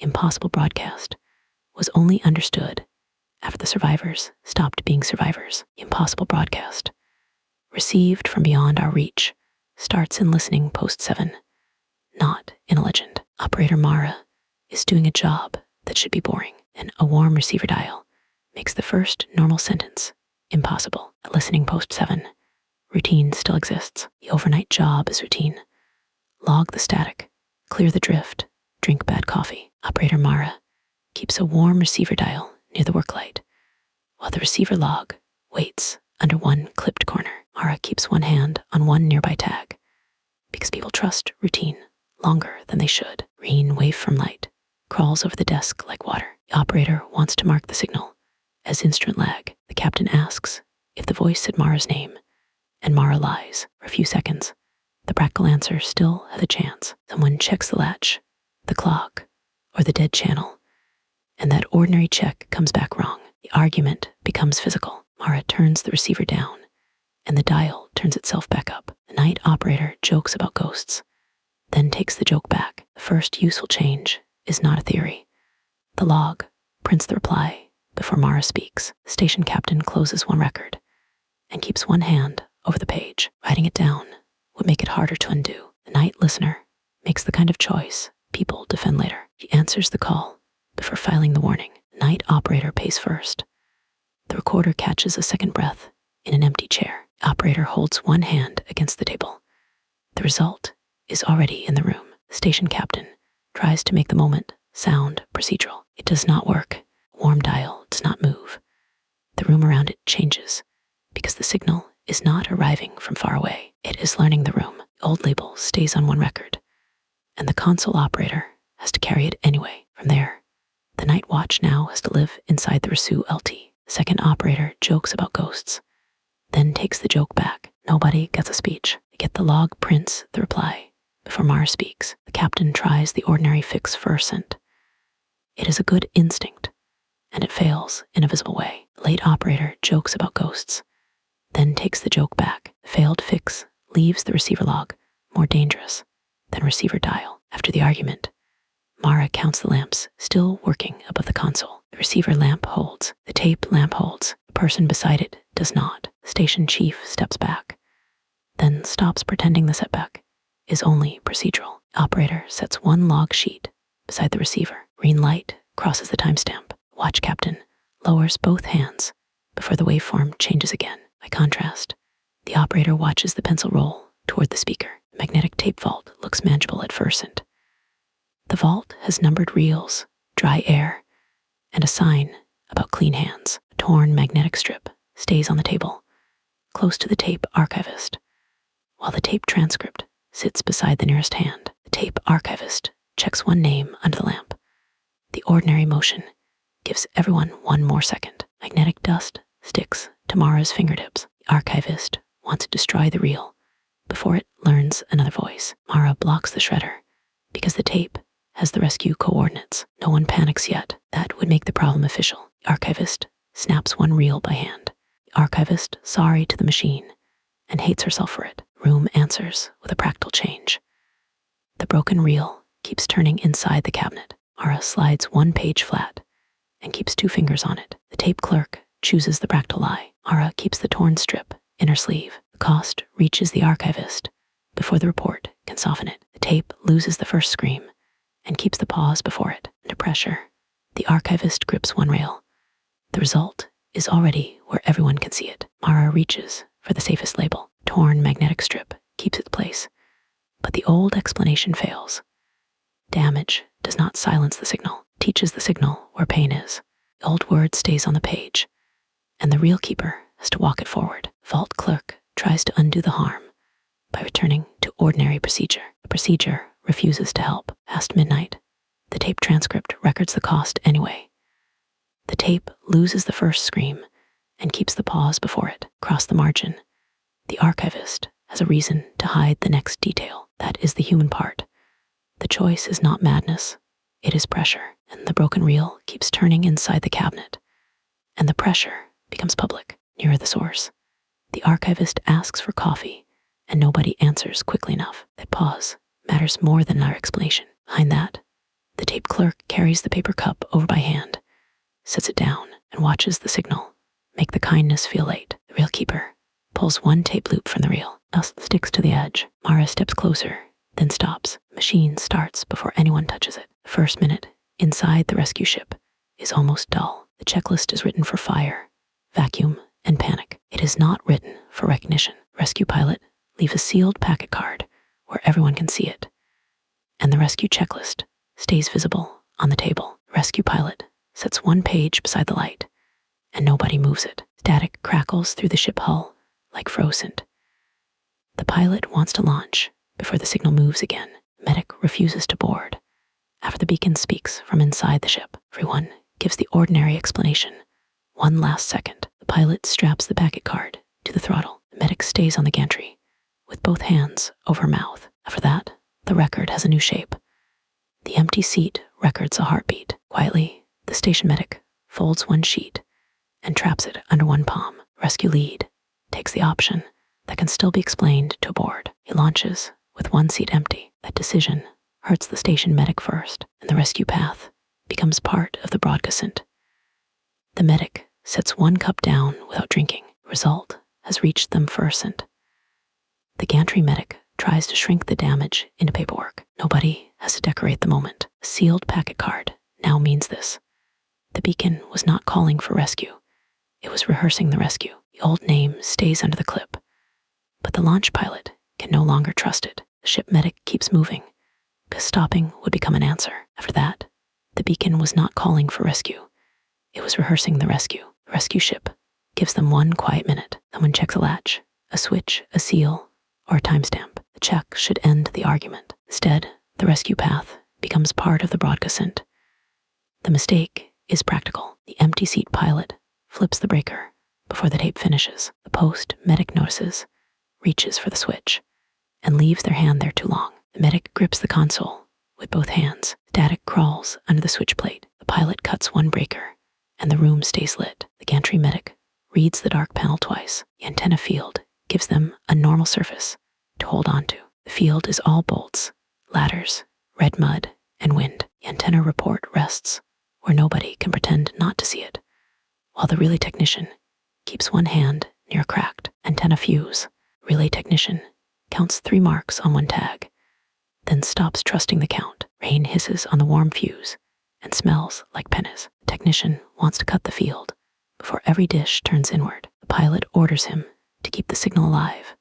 impossible broadcast was only understood after the survivors stopped being survivors. The impossible broadcast, received from beyond our reach, starts in listening post 7, not in a legend. Operator Mara is doing a job that should be boring, and a warm receiver dial makes the first normal sentence impossible. At listening post 7, routine still exists. The overnight job is routine. Log the static, clear the drift, drink bad coffee. Operator Mara keeps a warm receiver dial near the work light, while the receiver log waits under one clipped corner. Mara keeps one hand on one nearby tag, because people trust routine longer than they should. Green wave from light crawls over the desk like water. The operator wants to mark the signal as instrument lag. The captain asks if the voice said Mara's name, and Mara lies. For a few seconds, the practical answer still has a chance. Someone checks the latch, the clock, or the dead channel, and that ordinary check comes back wrong. The argument becomes physical. Mara turns the receiver down, and the dial turns itself back up. The night operator jokes about ghosts, then takes the joke back. The first useful change is not a theory. The log prints the reply before Mara speaks. The station captain closes one record and keeps one hand over the page. Writing it down would make it harder to undo. The night listener makes the kind of choice people defend later. She answers the call before filing the warning. The night operator pays first. The recorder catches a second breath in an empty chair. The operator holds one hand against the table. The result is already in the room. The station captain tries to make the moment sound procedural. It does not work. The warm dial does not move. The room around it changes because the signal is not arriving from far away. It is learning the room. The old label stays on one record, and the console operator has to carry it anyway. From there, the night watch now has to live inside the Rasu LT. The second operator jokes about ghosts, then takes the joke back. Nobody gets a speech. They get the log prints the reply before Mara speaks. The captain tries the ordinary fix for a cent. It is a good instinct, and it fails in a visible way. The late operator jokes about ghosts, then takes the joke back. The failed fix leaves the receiver log more dangerous than receiver dial. After the argument, Mara counts the lamps still working above the console. The receiver lamp holds. The tape lamp holds. The person beside it does not. The station chief steps back, then stops pretending the setback is only procedural. The operator sets one log sheet beside the receiver. Green light crosses the timestamp. Watch captain lowers both hands before the waveform changes again. By contrast, the operator watches the pencil roll toward the speaker. The magnetic tape vault looks manageable at first. The vault has numbered reels, dry air, and a sign about clean hands. A torn magnetic strip stays on the table, close to the tape archivist, while the tape transcript sits beside the nearest hand. The tape archivist checks one name under the lamp. The ordinary motion gives everyone one more second. Magnetic dust sticks to Mara's fingertips. The archivist wants to destroy the reel before it learns another voice. Mara blocks the shredder because the tape has the rescue coordinates. No one panics yet. That would make the problem official. The archivist snaps one reel by hand. The archivist, sorry to the machine, and hates herself for it. Room answers with a practical change. The broken reel keeps turning inside the cabinet. Mara slides one page flat and keeps two fingers on it. The tape clerk chooses the practical lie. Mara keeps the torn strip in her sleeve. The cost reaches the archivist before the report can soften it. The tape loses the first scream and keeps the pause before it. Under pressure, the archivist grips one rail. The result is already where everyone can see it. Mara reaches for the safest label. Torn magnetic strip keeps its place, but the old explanation fails. Damage does not silence the signal, teaches the signal where pain is. The old word stays on the page, and the reel keeper has to walk it forward. Vault clerk tries to undo the harm by returning to ordinary procedure. The procedure refuses to help. Past midnight, the tape transcript records the cost anyway. The tape loses the first scream and keeps the pause before it. Across the margin, the archivist has a reason to hide the next detail. That is the human part. The choice is not madness, it is pressure, and the broken reel keeps turning inside the cabinet, and the pressure becomes public, nearer the source. The archivist asks for coffee, and nobody answers quickly enough. That pause matters more than our explanation. Behind that, The tape clerk carries the paper cup over by hand, sets it down, and watches the signal make the kindness feel late. The reel keeper pulls one tape loop from the reel, sticks to the edge. Mara steps closer, then stops. Machine starts before anyone touches it. The first minute inside the rescue ship is almost dull. The checklist is written for fire, vacuum, and panic. It is not written for recognition. Rescue pilot leaves a sealed packet card where everyone can see it, and the rescue checklist stays visible on the table. Rescue pilot sets one page beside the light, and nobody moves it. Static crackles through the ship hull like frozen. The pilot wants to launch before the signal moves again. Medic refuses to board. After the beacon speaks from inside the ship, everyone gives the ordinary explanation. One last second. The pilot straps the packet card to the throttle. The medic stays on the gantry with both hands over her mouth. After that, the record has a new shape. The empty seat records a heartbeat. Quietly, the station medic folds one sheet and traps it under one palm. Rescue lead takes the option that can still be explained to board. He launches with one seat empty. That decision hurts the station medic first, and the rescue path becomes part of the broadcast. The medic sets one cup down without drinking. The result has reached them first. The gantry medic tries to shrink the damage into paperwork. Nobody has to decorate the moment. A sealed packet card now means this. The beacon was not calling for rescue. It was rehearsing the rescue. The old name stays under the clip, but the launch pilot can no longer trust it. The ship medic keeps moving, because stopping would become an answer. After that, the beacon was not calling for rescue. It was rehearsing the rescue. The rescue ship gives them one quiet minute. Someone checks a latch, a switch, a seal, or a timestamp. The check should end the argument. Instead, the rescue path becomes part of the broadcast. The mistake is practical. The empty seat pilot flips the breaker before the tape finishes. The post medic notices, reaches for the switch, and leaves their hand there too long. The medic grips the console with both hands. Static crawls under the switch plate. The pilot cuts one breaker, and the room stays lit. The gantry medic reads the dark panel twice. The antenna field gives them a normal surface to hold on to. The field is all bolts, ladders, red mud, and wind. The antenna report rests where nobody can pretend not to see it, while the relay technician keeps one hand near a cracked antenna fuse. Relay technician counts 3 marks on one tag, then stops trusting the count. Rain hisses on the warm fuse and smells like pennies. The technician wants to cut the field before every dish turns inward. The pilot orders him to keep the signal alive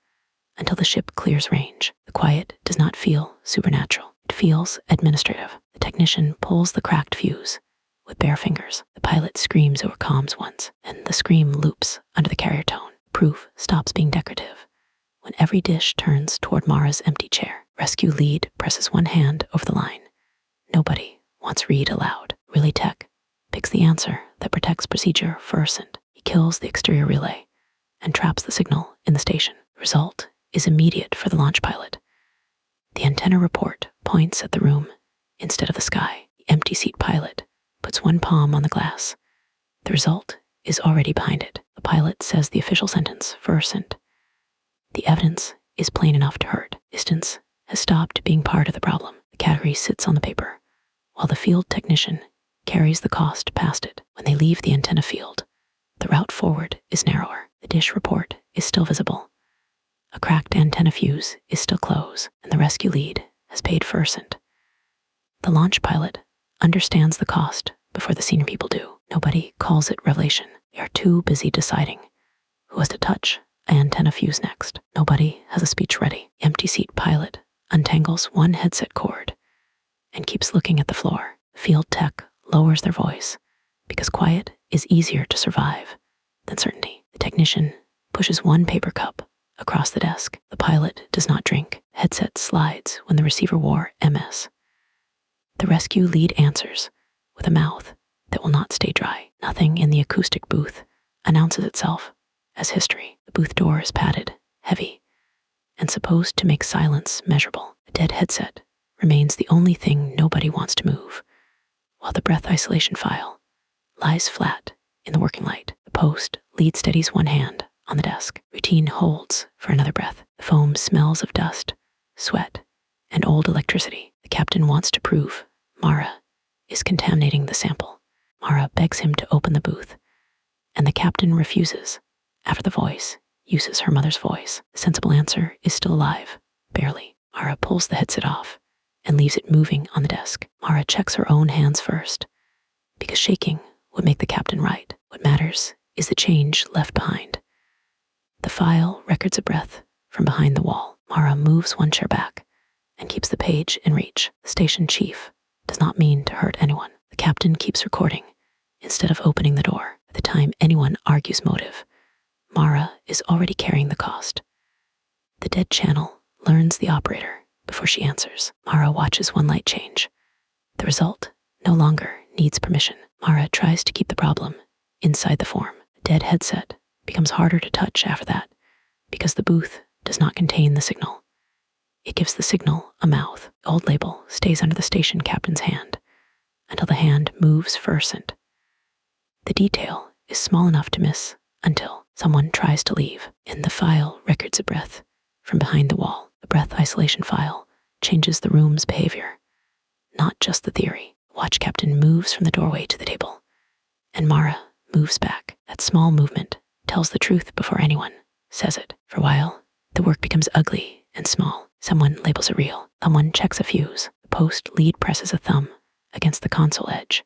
until the ship clears range. The quiet does not feel supernatural. It feels administrative. The technician pulls the cracked fuse with bare fingers. The pilot screams over comms once, and the scream loops under the carrier tone. Proof stops being decorative when every dish turns toward Mara's empty chair. Rescue lead presses one hand over the line. Nobody wants read aloud. Relay tech picks the answer that protects procedure first, and he kills the exterior relay and traps the signal in the station. The result is immediate for the launch pilot. The antenna report points at the room instead of the sky. The empty seat pilot puts one palm on the glass. The result is already behind it. The pilot says the official sentence first, and the evidence is plain enough to hurt. Distance has stopped being part of the problem. The category sits on the paper, while the field technician carries the cost past it. When they leave the antenna field, the route forward is narrower. The dish report is still visible. A cracked antenna fuse is still closed, and the rescue lead has paid first. The launch pilot understands the cost before the senior people do. Nobody calls it revelation. They are too busy deciding who has to touch an antenna fuse next. Nobody has a speech ready. The empty seat pilot untangles one headset cord and keeps looking at the floor. Field tech lowers their voice because quiet is easier to survive than certainty. The technician pushes one paper cup across the desk. The pilot does not drink. Headset slides when the receiver wore MS. The rescue lead answers with a mouth that will not stay dry. Nothing in the acoustic booth announces itself as history. The booth door is padded, heavy, and supposed to make silence measurable. The dead headset remains the only thing nobody wants to move, while the breath isolation file lies flat in the working light. The post lead steadies one hand on the desk. Routine holds for another breath. The foam smells of dust, sweat, and old electricity. The captain wants to prove Mara is contaminating the sample. Mara begs him to open the booth, and the captain refuses after the voice uses her mother's voice. The sensible answer is still alive, barely. Mara pulls the headset off and leaves it moving on the desk. Mara checks her own hands first, because shaking would make the captain right. What matters is the change left behind. The file records a breath from behind the wall. Mara moves one chair back and keeps the page in reach. The station chief does not mean to hurt anyone. The captain keeps recording instead of opening the door. By the time anyone argues motive, Mara is already carrying the cost. The dead channel learns the operator before she answers. Mara watches one light change. The result no longer needs permission. Mara tries to keep the problem inside the form. The dead headset becomes harder to touch after that because the booth does not contain the signal. It gives the signal a mouth. The old label stays under the station captain's hand until the hand moves furcent. The detail is small enough to miss until someone tries to leave. In the file records a breath from behind the wall. The breath isolation file changes the room's behavior, not just the theory. Watch captain moves from the doorway to the table, and Mara moves back. That small movement tells the truth before anyone says it. For a while, the work becomes ugly and small. Someone labels a reel. Someone checks a fuse. The post lead presses a thumb against the console edge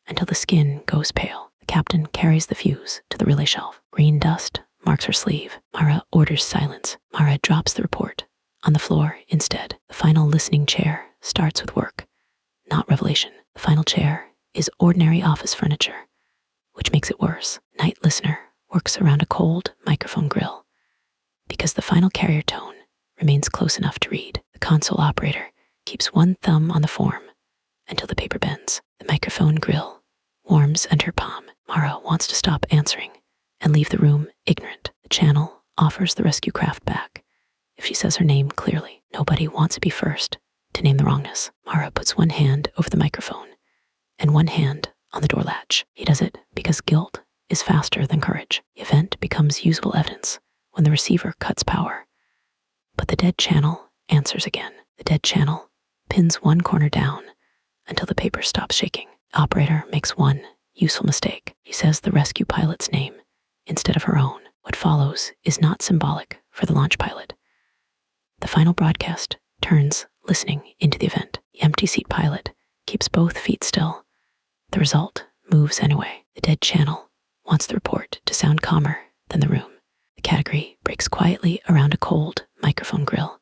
until the skin goes pale. The captain carries the fuse to the relay shelf. Green dust marks her sleeve. Mara orders silence. Mara drops the report on the floor instead. The final listening chair starts with work, not revelation. The final chair is ordinary office furniture, which makes it worse. Night listener works around a cold microphone grill because the final carrier tone remains close enough to read. The console operator keeps one thumb on the form until the paper bends. The microphone grill warms under her palm. Mara wants to stop answering and leave the room ignorant. The channel offers the rescue craft back if she says her name clearly. Nobody wants to be first to name the wrongness. Mara puts one hand over the microphone and one hand on the door latch. He does it because guilt is faster than courage. The event becomes usable evidence when the receiver cuts power. But the dead channel answers again. The dead channel pins one corner down until the paper stops shaking. The operator makes one useful mistake. She says the rescue pilot's name instead of her own. What follows is not symbolic for the launch pilot. The final broadcast turns listening into the event. The empty seat pilot keeps both feet still. The result moves anyway. The dead channel wants the report to sound calmer than the room. The category breaks quietly around a cold microphone grill.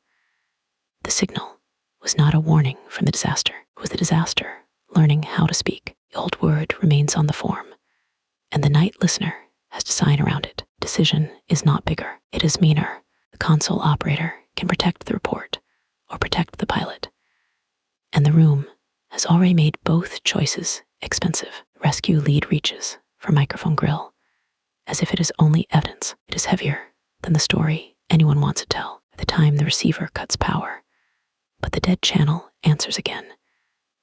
The signal was not a warning from the disaster. It was the disaster learning how to speak. The old word remains on the form, and the night listener has to sign around it. Decision is not bigger. It is meaner. The console operator can protect the report or protect the pilot. And the room has already made both choices expensive. The rescue lead reaches for microphone grill as if it is only evidence. It is heavier than the story anyone wants to tell. At the time the receiver cuts power, but the dead channel answers again.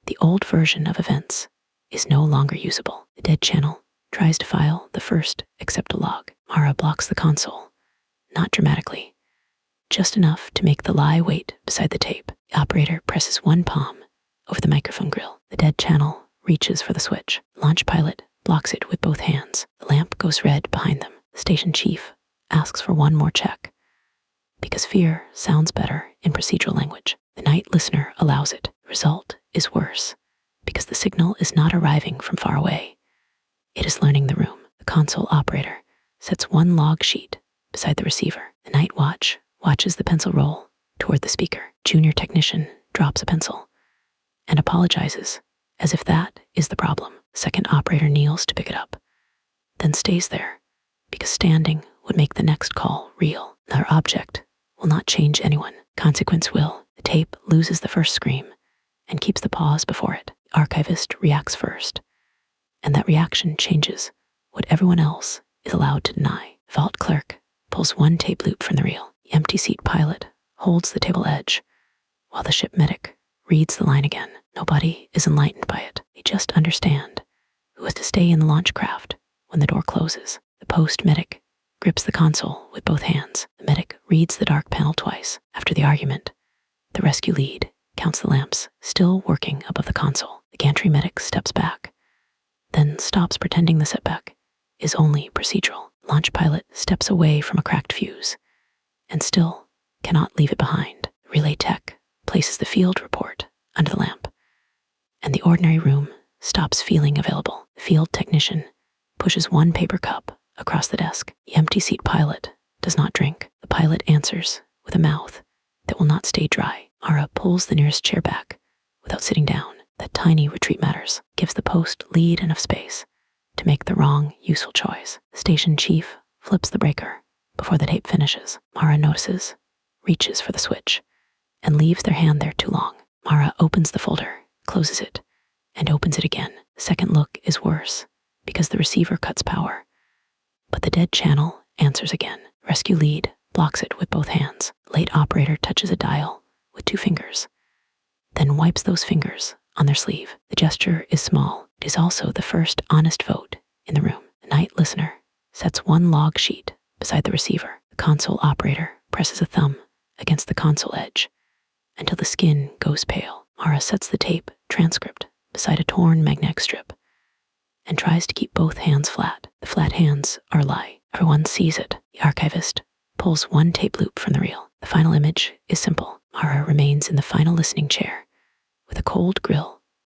The old version of events is no longer usable. The dead channel tries to file the first accept a log. Mara blocks the console, not dramatically, just enough to make the lie wait beside the tape. The operator presses one palm over the microphone grill. The dead channel reaches for the switch. Launch pilot blocks it with both hands. The lamp goes red behind them. The station chief asks for one more check because fear sounds better in procedural language. The night listener allows it. The result is worse because the signal is not arriving from far away. It is learning the room. The console operator sets one log sheet beside the receiver. The night watch watches the pencil roll toward the speaker. Junior technician drops a pencil and apologizes as if that is the problem. Second operator kneels to pick it up, then stays there because standing would make the next call real. Another object will not change anyone. Consequence will. The tape loses the first scream and keeps the pause before it. The archivist reacts first, and that reaction changes what everyone else is allowed to deny. The vault clerk pulls one tape loop from the reel. The empty seat pilot holds the table edge, while the ship medic reads the line again. Nobody is enlightened by it. They just understand who has to stay in the launch craft when the door closes. The post medic grips the console with both hands. The medic reads the dark panel twice. After the argument, the rescue lead counts the lamps still working above the console. The gantry medic steps back, then stops pretending the setback is only procedural. Launch pilot steps away from a cracked fuse and still cannot leave it behind. Relay tech places the field report under the lamp, and the ordinary room stops feeling available. The field technician pushes one paper cup across the desk. The empty seat pilot does not drink. The pilot answers with a mouth that will not stay dry. Mara pulls the nearest chair back without sitting down. That tiny retreat matters, gives the post lead enough space to make the wrong, useful choice. The station chief flips the breaker before the tape finishes. Mara notices, reaches for the switch, and leaves their hand there too long. Mara opens the folder, closes it, and opens it again. The second look is worse because the receiver cuts power, but the dead channel answers again. Rescue lead blocks it with both hands. Late operator touches a dial with 2 fingers, then wipes those fingers on their sleeve. The gesture is small. It is also the first honest vote in the room. The night listener sets one log sheet beside the receiver. The console operator presses a thumb against the console edge until the skin goes pale. Mara sets the tape transcript beside a torn magnetic strip and tries to keep both hands flat. The flat hands are a lie. Everyone sees it. The archivist pulls one tape loop from the reel. The final image is simple. Mara remains in the final listening chair with a cold grill